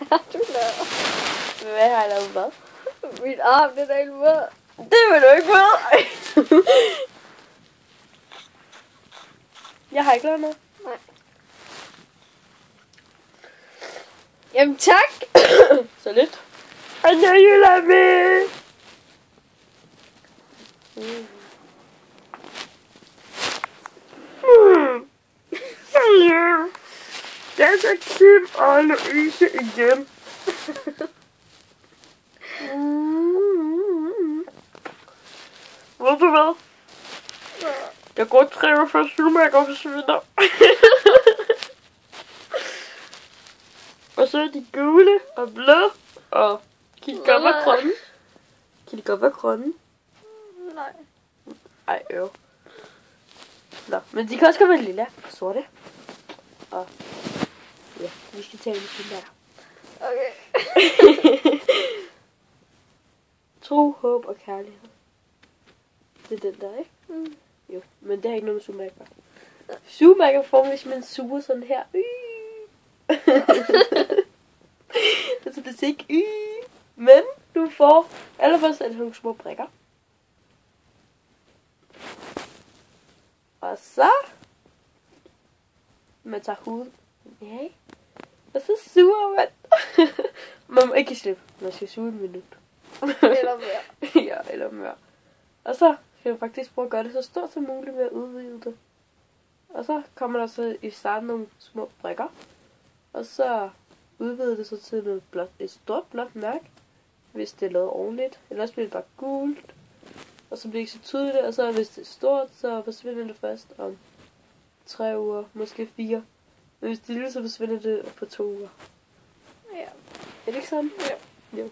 Du laver. Hvad har jeg lavet hvad? Min arm, den er helt våd. Det vil du ikke med. Jeg har ikke lavet noget. Nej. Jamen tak. Så lidt. I know you love me. Jeg skal Kim og Louise igen. Ved du hvad? Jeg går 43 sugemærker og forsvinder. Og så er de gule og blå og kan de godt være grønne? Kan de godt være grønne? Nej. Ej, Nå, men de kan også godt være lilla og sorte. Og ja, vi skal tage en sugemærker. Okay. Tro, håb og kærlighed. Det er den der, ikke? Mm. Jo, men det har ikke noget med sugemærker. Sugemærker får hvis man suger sådan her. Altså det er ikke men du får allerførst nogle små brikker. Og så man tager huden. Ja. Og så suger man. Man må ikke slippe. Man skal suge en minut. Eller mere. Ja, eller mere. Og så skal man faktisk prøve at gøre det så stort som muligt ved at udvide det. Og så kommer der så i starten nogle små brikker. Og så udvider det så til noget blåt, et stort blåt mærke. Hvis det er lavet ordentligt. Ellers bliver det bare gult. Og så bliver det ikke så tydeligt. Og så hvis det er stort, så forsvinder det først om 3 uger. Måske 4. Men hvis det er lille, så forsvinder det på 2 uger. Ja. Er det ikke sådan? Ja. Jo.